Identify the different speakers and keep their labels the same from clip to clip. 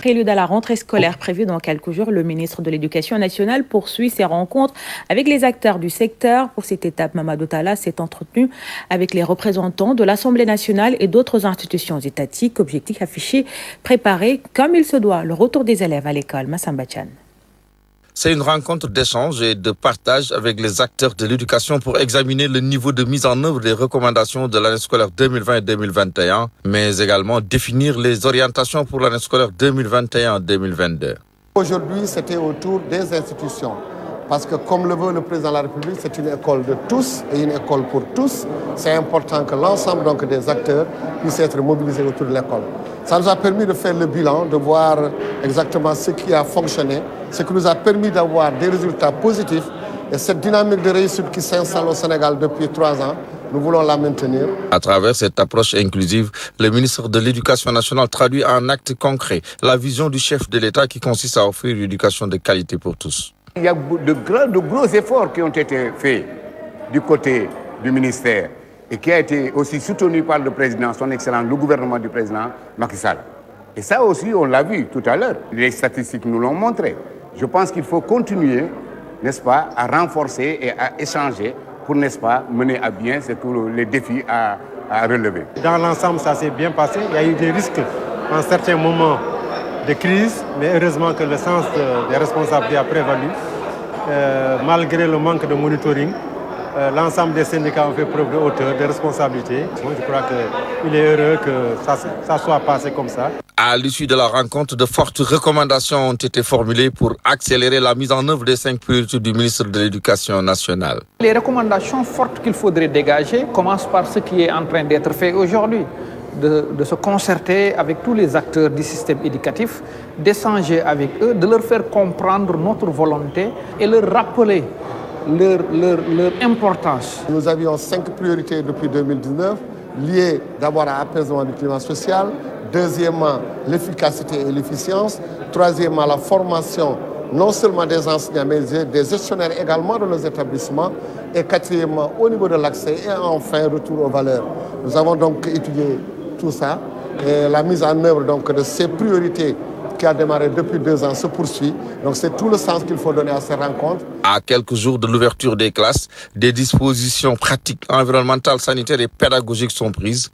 Speaker 1: Prélude à la rentrée scolaire prévue dans quelques jours, le ministre de l'Éducation nationale poursuit ses rencontres avec les acteurs du secteur. Pour cette étape, Mamadou Talla s'est entretenu avec les représentants de l'Assemblée nationale et d'autres institutions étatiques. Objectif affiché, préparer comme il se doit le retour des élèves à l'école. Massamba Tchane.
Speaker 2: C'est une rencontre d'échange et de partage avec les acteurs de l'éducation pour examiner le niveau de mise en œuvre des recommandations de l'année scolaire 2020 et 2021, mais également définir les orientations pour l'année scolaire 2021-2022.
Speaker 3: Aujourd'hui, c'était autour des institutions. Parce que comme le veut le président de la République, c'est une école de tous et une école pour tous. C'est important que l'ensemble donc, des acteurs puissent être mobilisés autour de l'école. Ça nous a permis de faire le bilan, de voir exactement ce qui a fonctionné, ce qui nous a permis d'avoir des résultats positifs. Et cette dynamique de réussite qui s'installe au Sénégal depuis 3 ans, nous voulons la maintenir.
Speaker 2: À travers cette approche inclusive, le ministre de l'Éducation nationale traduit en actes concrets la vision du chef de l'État qui consiste à offrir une éducation de qualité pour tous.
Speaker 4: Il y a de gros efforts qui ont été faits du côté du ministère et qui a été aussi soutenu par le président, son excellence, le gouvernement du président Macky Sall. Et ça aussi, on l'a vu tout à l'heure. Les statistiques nous l'ont montré. Je pense qu'il faut continuer, n'est-ce pas, à renforcer et à échanger pour, n'est-ce pas, mener à bien tous les défis à relever.
Speaker 5: Dans l'ensemble, ça s'est bien passé. Il y a eu des risques en certains moments de crise, mais heureusement que le sens des responsabilités a prévalu. Malgré le manque de monitoring, l'ensemble des syndicats ont fait preuve de hauteur, de responsabilité. Je crois qu'il est heureux que ça soit passé comme ça.
Speaker 2: À l'issue de la rencontre, de fortes recommandations ont été formulées pour accélérer la mise en œuvre des 5 priorités du ministre de l'Éducation nationale.
Speaker 6: Les recommandations fortes qu'il faudrait dégager commencent par ce qui est en train d'être fait aujourd'hui. De se concerter avec tous les acteurs du système éducatif, d'échanger avec eux, de leur faire comprendre notre volonté et leur rappeler leur importance.
Speaker 3: Nous avions 5 priorités depuis 2019, liées d'abord à l'apaisement du climat social, deuxièmement l'efficacité et l'efficience, troisièmement la formation non seulement des enseignants mais des gestionnaires également de nos établissements, et quatrièmement au niveau de l'accès et enfin retour aux valeurs. Nous avons donc étudié tout ça et la mise en œuvre donc, de ces priorités qui a démarré depuis 2 ans se poursuit. Donc c'est tout le sens qu'il faut donner à ces rencontres.
Speaker 2: À quelques jours de l'ouverture des classes, des dispositions pratiques, environnementales, sanitaires et pédagogiques sont prises.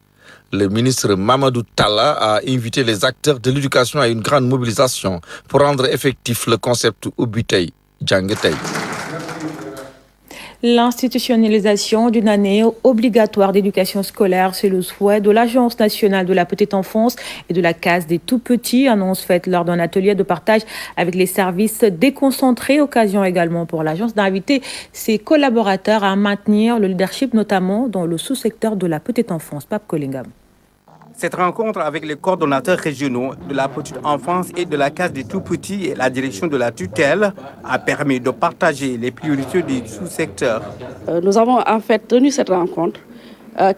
Speaker 2: Le ministre Mamadou Talla a invité les acteurs de l'éducation à une grande mobilisation pour rendre effectif le concept Ubitei Djangetei.
Speaker 1: L'institutionnalisation d'une année obligatoire d'éducation scolaire, c'est le souhait de l'Agence nationale de la petite enfance et de la case des tout-petits. Annonce faite lors d'un atelier de partage avec les services déconcentrés. Occasion également pour l'agence d'inviter ses collaborateurs à maintenir le leadership, notamment dans le sous-secteur de la petite enfance. Pape Kolingam.
Speaker 7: Cette rencontre avec les coordonnateurs régionaux de la petite enfance et de la case des tout-petits et la direction de la tutelle a permis de partager les priorités du sous-secteur.
Speaker 8: Nous avons en fait tenu cette rencontre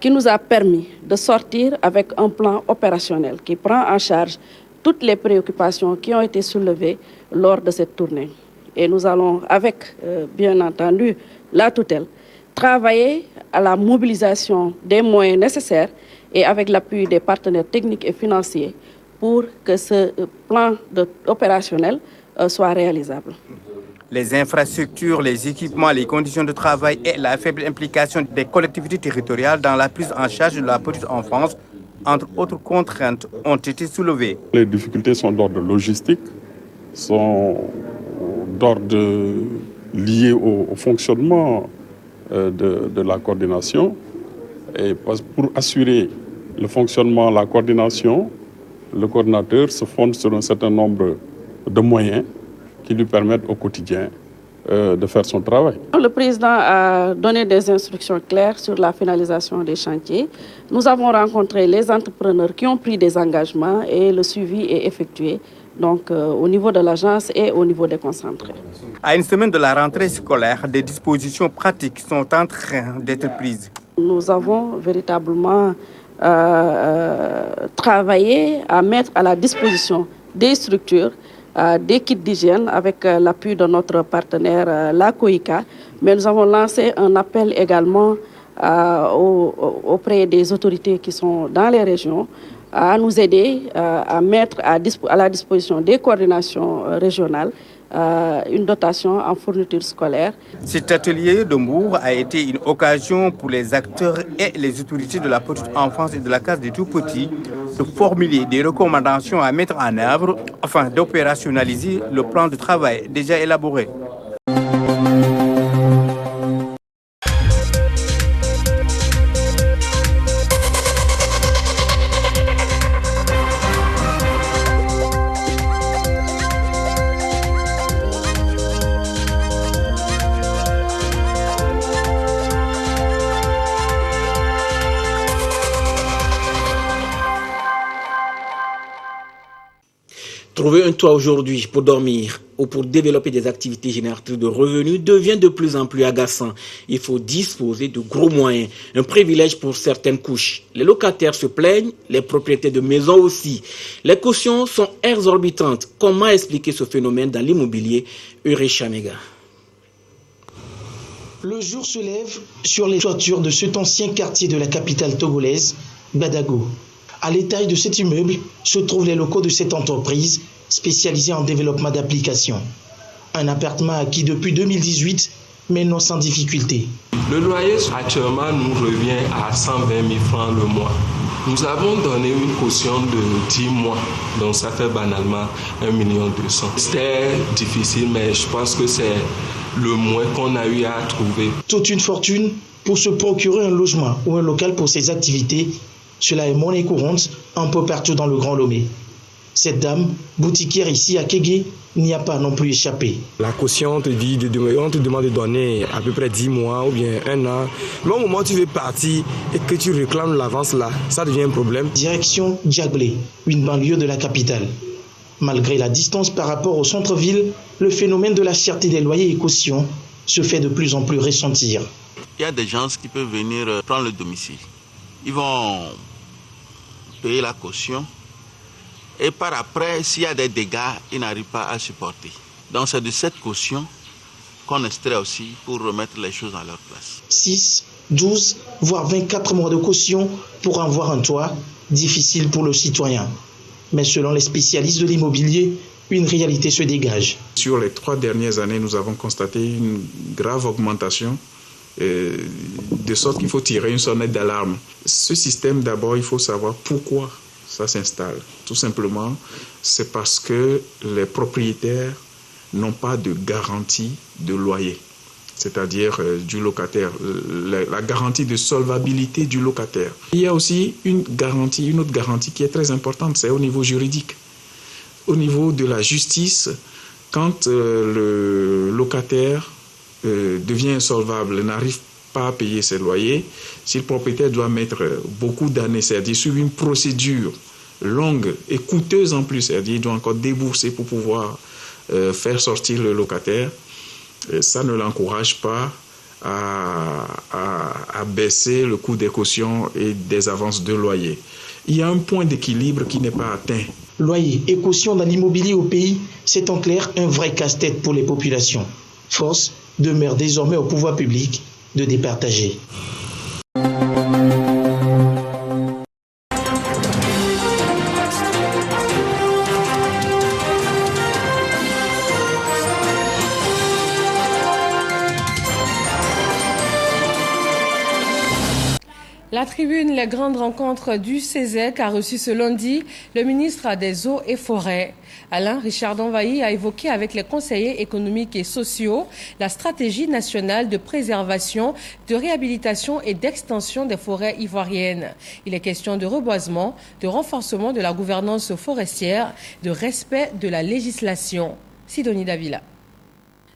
Speaker 8: qui nous a permis de sortir avec un plan opérationnel qui prend en charge toutes les préoccupations qui ont été soulevées lors de cette tournée. Et nous allons, avec bien entendu la tutelle, travailler à la mobilisation des moyens nécessaires et avec l'appui des partenaires techniques et financiers pour que ce plan opérationnel soit réalisable.
Speaker 7: Les infrastructures, les équipements, les conditions de travail et la faible implication des collectivités territoriales dans la prise en charge de la petite enfance, entre autres contraintes, ont été soulevées.
Speaker 9: Les difficultés sont d'ordre logistique, sont d'ordre lié au fonctionnement de la coordination. Et pour assurer le fonctionnement, la coordination, le coordinateur se fonde sur un certain nombre de moyens qui lui permettent au quotidien de faire son travail.
Speaker 8: Le président a donné des instructions claires sur la finalisation des chantiers. Nous avons rencontré les entrepreneurs qui ont pris des engagements et le suivi est effectué donc, au niveau de l'agence et au niveau des concentrés.
Speaker 7: À une semaine de la rentrée scolaire, des dispositions pratiques sont en train d'être prises.
Speaker 8: Nous avons véritablement travaillé à mettre à la disposition des structures des kits d'hygiène avec l'appui de notre partenaire, la COICA. Mais nous avons lancé un appel également auprès des autorités qui sont dans les régions à nous aider à mettre à la disposition des coordinations régionales une dotation en fourniture scolaire.
Speaker 7: Cet atelier de Mbour a été une occasion pour les acteurs et les autorités de la petite enfance et de la case des tout-petits de formuler des recommandations à mettre en œuvre afin d'opérationnaliser le plan de travail déjà élaboré.
Speaker 10: Trouver un toit aujourd'hui pour dormir ou pour développer des activités génératrices de revenus devient de plus en plus agaçant. Il faut disposer de gros moyens, un privilège pour certaines couches. Les locataires se plaignent, les propriétaires de maisons aussi. Les cautions sont exorbitantes. Comment expliquer ce phénomène dans l'immobilier? Urechamega.
Speaker 11: Le jour se lève sur les toitures de cet ancien quartier de la capitale togolaise, Badago. À l'étage de cet immeuble se trouvent les locaux de cette entreprise spécialisée en développement d'applications. Un appartement acquis depuis 2018, mais non sans difficulté.
Speaker 12: Le loyer actuellement nous revient à 120 000 francs le mois. Nous avons donné une caution de 10 mois, donc ça fait banalement 1 200 000. C'était difficile, mais je pense que c'est le moins qu'on a eu à trouver.
Speaker 11: Toute une fortune pour se procurer un logement ou un local pour ses activités. Cela est monnaie courante un peu partout dans le Grand Lomé. Cette dame, boutiquière ici à Kégué, n'y a pas non plus échappé.
Speaker 13: La caution, on te demande de donner à peu près 10 mois ou bien 1 an. Mais au moment où tu veux partir et que tu réclames l'avance là, ça devient un problème.
Speaker 11: Direction Djaglé, une banlieue de la capitale. Malgré la distance par rapport au centre-ville, le phénomène de la cherté des loyers et cautions se fait de plus en plus ressentir.
Speaker 14: Il y a des gens qui peuvent venir prendre le domicile. Ils vont payer la caution et par après, s'il y a des dégâts, ils n'arrivent pas à supporter. Donc c'est de cette caution qu'on extrait aussi pour remettre les choses à leur place.
Speaker 11: 6, 12, voire 24 mois de caution pour avoir un toit, difficile pour le citoyen. Mais selon les spécialistes de l'immobilier, une réalité se dégage.
Speaker 15: Sur les 3 dernières années, nous avons constaté une grave augmentation, de sorte qu'il faut tirer une sonnette d'alarme. Ce système, d'abord, il faut savoir pourquoi ça s'installe. Tout simplement, c'est parce que les propriétaires n'ont pas de garantie de loyer, c'est-à-dire du locataire, la garantie de solvabilité du locataire. Il y a aussi une autre garantie qui est très importante, c'est au niveau juridique. Au niveau de la justice, quand le locataire devient insolvable, n'arrive pas à payer ses loyers, si le propriétaire doit mettre beaucoup d'années, c'est-à-dire suivre une procédure longue et coûteuse en plus, c'est-à-dire il doit encore débourser pour pouvoir faire sortir le locataire, ça ne l'encourage pas à baisser le coût des cautions et des avances de loyer. Il y a un point d'équilibre qui n'est pas atteint.
Speaker 11: Loyer et caution dans l'immobilier au pays, c'est en clair un vrai casse-tête pour les populations. Force demeure désormais au pouvoir public de départager.
Speaker 16: La tribune Les Grandes Rencontres du CESEC a reçu ce lundi le ministre des Eaux et Forêts. Alain Richard Danvailly a évoqué avec les conseillers économiques et sociaux la stratégie nationale de préservation, de réhabilitation et d'extension des forêts ivoiriennes. Il est question de reboisement, de renforcement de la gouvernance forestière, de respect de la législation. Sidonie Davila.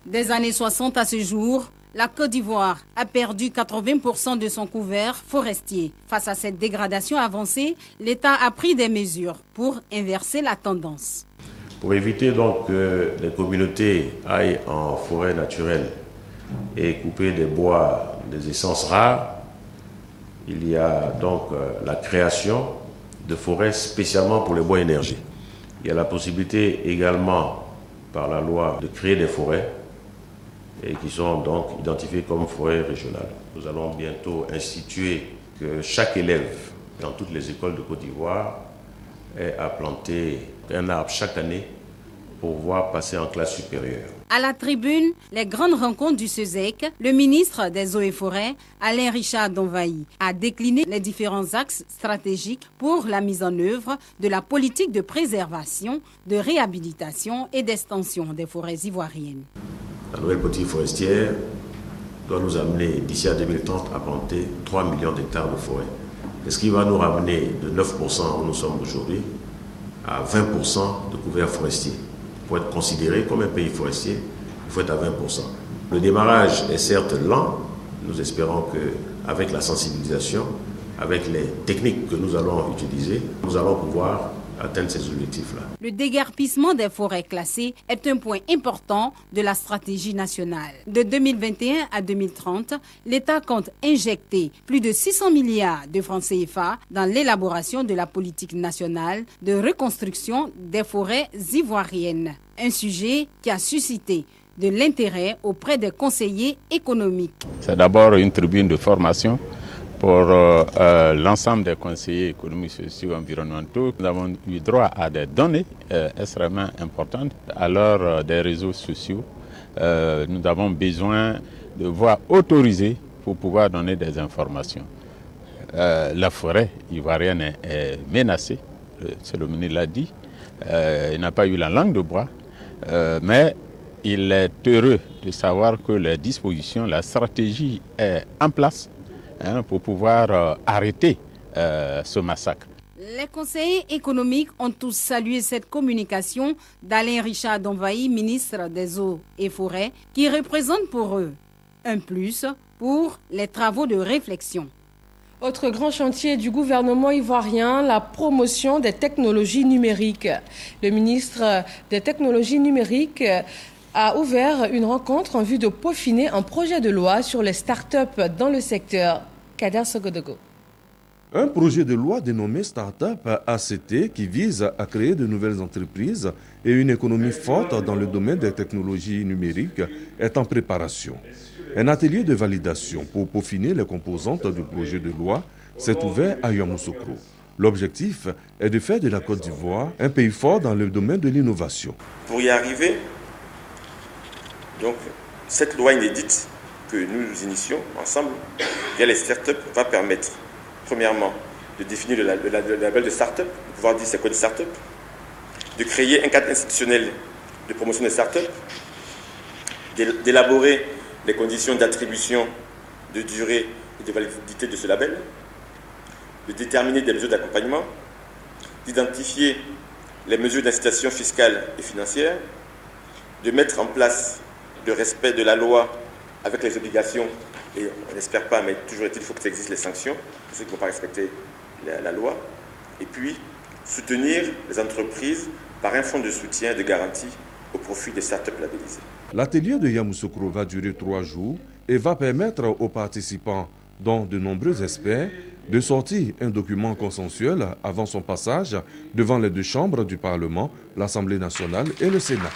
Speaker 17: Des années 60 à ce jour, la Côte d'Ivoire a perdu 80% de son couvert forestier. Face à cette dégradation avancée, l'État a pris des mesures pour inverser la tendance.
Speaker 18: Pour éviter donc que les communautés aillent en forêt naturelle et couper des bois, des essences rares, il y a donc la création de forêts spécialement pour les bois énergie. Il y a la possibilité également par la loi de créer des forêts et qui sont donc identifiées comme forêts régionales. Nous allons bientôt instituer que chaque élève dans toutes les écoles de Côte d'Ivoire est à planter un arbre chaque année pour pouvoir passer en classe supérieure.
Speaker 17: À la tribune, les grandes rencontres du CESEC, le ministre des Eaux et Forêts, Alain Richard Donvaï, a décliné les différents axes stratégiques pour la mise en œuvre de la politique de préservation, de réhabilitation et d'extension des forêts ivoiriennes.
Speaker 18: La nouvelle politique forestière doit nous amener d'ici à 2030 à planter 3 millions d'hectares de forêt. Ce qui va nous ramener de 9% où nous sommes aujourd'hui à 20% de couverts forestiers. Pour être considéré comme un pays forestier, il faut être à 20%. Le démarrage est certes lent. Nous espérons qu'avec la sensibilisation, avec les techniques que nous allons utiliser, nous allons pouvoir atteindre ces objectifs-là.
Speaker 17: Le déguerpissement des forêts classées est un point important de la stratégie nationale. De 2021 à 2030, l'État compte injecter plus de 600 milliards de francs CFA dans l'élaboration de la politique nationale de reconstruction des forêts ivoiriennes. Un sujet qui a suscité de l'intérêt auprès des conseillers économiques.
Speaker 19: C'est d'abord une tribune de formation pour l'ensemble des conseillers économiques, sociaux et environnementaux. Nous avons eu droit à des données extrêmement importantes à l'heure des réseaux sociaux. Nous avons besoin de voix autorisées pour pouvoir donner des informations. La forêt ivoirienne est menacée, le ministre l'a dit. Il n'a pas eu la langue de bois, mais il est heureux de savoir que les dispositions, la stratégie est en place pour pouvoir arrêter ce massacre.
Speaker 17: Les conseillers économiques ont tous salué cette communication d'Alain Richard Donvaï, ministre des Eaux et Forêts, qui représente pour eux un plus pour les travaux de réflexion.
Speaker 16: Autre grand chantier du gouvernement ivoirien, la promotion des technologies numériques. Le ministre des technologies numériques a ouvert une rencontre en vue de peaufiner un projet de loi sur les start-up dans le secteur. Kader Sogodogo.
Speaker 20: Un projet de loi dénommé Startup ACT qui vise à créer de nouvelles entreprises et une économie forte dans le domaine des technologies numériques est en préparation. Un atelier de validation pour peaufiner les composantes du projet de loi s'est ouvert à Yamoussoukro. L'objectif est de faire de la Côte d'Ivoire un pays fort dans le domaine de l'innovation.
Speaker 21: Pour y arriver, donc, cette loi inédite que nous initions ensemble via les startups va permettre, premièrement, de définir le label de startup, de pouvoir dire c'est quoi une startup, de créer un cadre institutionnel de promotion des startups, d'élaborer les conditions d'attribution, de durée et de validité de ce label, de déterminer des mesures d'accompagnement, d'identifier les mesures d'incitation fiscale et financière, de mettre en place le respect de la loi avec les obligations, et on n'espère pas, mais toujours est-il, il faut que ça existe les sanctions pour ceux qui ne vont pas respecter la loi, et puis soutenir les entreprises par un fonds de soutien et de garantie au profit des startups labellisées.
Speaker 20: L'atelier de Yamoussoukro va durer 3 jours et va permettre aux participants, dont de nombreux experts, de sortir un document consensuel avant son passage devant les 2 chambres du Parlement, l'Assemblée nationale et le Sénat.